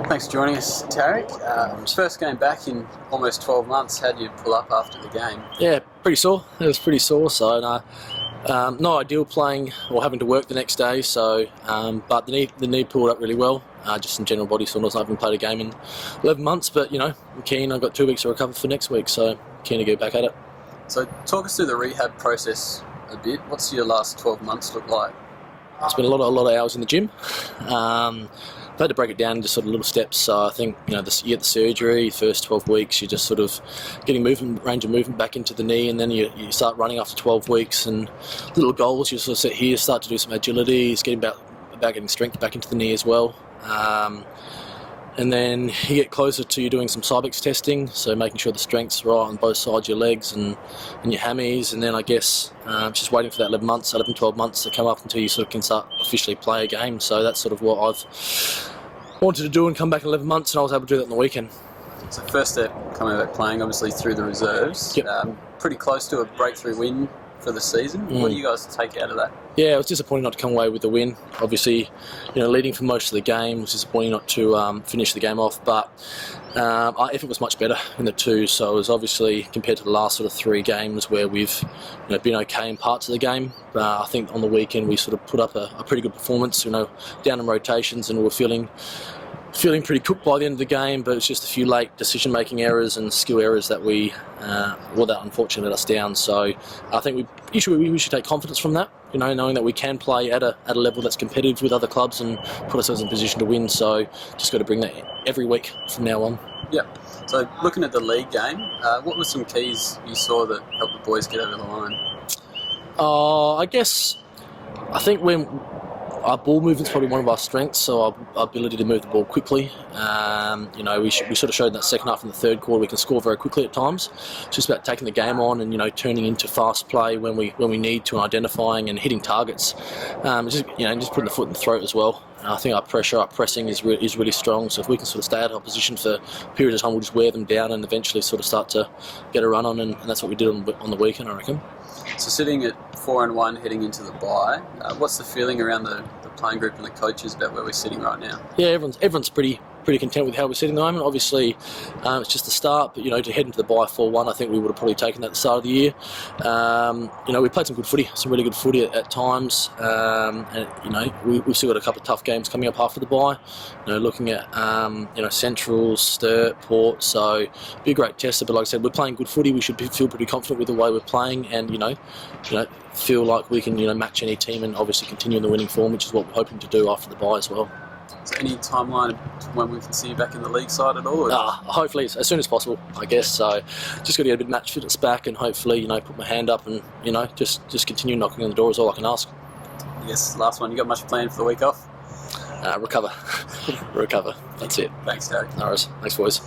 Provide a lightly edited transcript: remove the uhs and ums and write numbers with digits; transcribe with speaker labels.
Speaker 1: Thanks for joining us, Tarak. First game back in almost 12 months. How did you pull up after the game?
Speaker 2: Yeah, pretty sore. It was pretty sore, so not ideal playing or having to work the next day. So, but the knee pulled up really well. Just some general body soreness. I haven't played a game in 11 months, but I'm keen. I've got 2 weeks to recover for next week, so keen to get back at it.
Speaker 1: So, talk us through the rehab process a bit. What's your last 12 months look like?
Speaker 2: It's been a lot of hours in the gym. I had to break it down into sort of little steps. So I think you get the surgery, first 12 weeks, you're just sort of getting range of movement back into the knee, and then you start running after 12 weeks. And little goals you sort of set here, start to do some agility, getting about getting strength back into the knee as well. And then you get closer to you doing some Cybex testing, so making sure the strength's right on both sides of your legs and your hammies. And then I guess just waiting for that 11, 12 months to come up until you sort of can start officially play a game. So that's sort of what I've wanted to do and come back in 11 months, and I was able to do that on the weekend.
Speaker 1: So first step coming back playing, obviously through the reserves.
Speaker 2: Yep.
Speaker 1: Pretty close to a breakthrough win for the season. What do you guys take out of that?
Speaker 2: Yeah, it was disappointing not to come away with the win. Obviously, leading for most of the game, it was disappointing not to finish the game off, but our effort was much better in the two, so it was obviously, compared to the last sort of 3 games where we've been okay in parts of the game, I think on the weekend we sort of put up a pretty good performance, down in rotations, and we were feeling pretty cooked by the end of the game, but it's just a few late decision-making errors and skill errors that that unfortunately let us down. So I think we should take confidence from that, knowing that we can play at a level that's competitive with other clubs and put ourselves in a position to win. So just got to bring that every week from now on.
Speaker 1: Yep. So looking at the league game, what were some keys you saw that helped the boys get over the line?
Speaker 2: I think when our ball movement's probably one of our strengths, so our ability to move the ball quickly. We sort of showed in that second half and the third quarter we can score very quickly at times. It's just about taking the game on and turning into fast play when we need to, and identifying and hitting targets. Just putting the foot in the throat as well. And I think our pressing is really strong. So if we can sort of stay out of opposition for periods of time, we'll just wear them down and eventually sort of start to get a run on. And that's what we did on the weekend, I reckon.
Speaker 1: So sitting at 4-1 heading into the bye, what's the feeling around the playing group and the coaches about where we're sitting right now?
Speaker 2: Yeah, everyone's pretty content with how we're sitting at the moment. Obviously, it's just the start, but to head into the bye 4-1, I think we would have probably taken that at the start of the year. We played some good footy, some really good footy at times, and we've still got a couple of tough games coming up after the bye. Looking at Central, Sturt, Port, so it'll be a great test. But like I said, we're playing good footy. We should feel pretty confident with the way we're playing, and feel like we can match any team and obviously continue in the winning form, which is what we're hoping to do after the bye as well.
Speaker 1: Is there any timeline when we can see you back in the league side at all?
Speaker 2: Hopefully as soon as possible, I guess. So just got to get a bit of match fitness back, and hopefully put my hand up and just continue knocking on the door is all I can ask.
Speaker 1: I guess last one, you got much planned for the week off?
Speaker 2: Recover. That's it.
Speaker 1: Thanks, Tarak.
Speaker 2: No worries. Thanks, boys.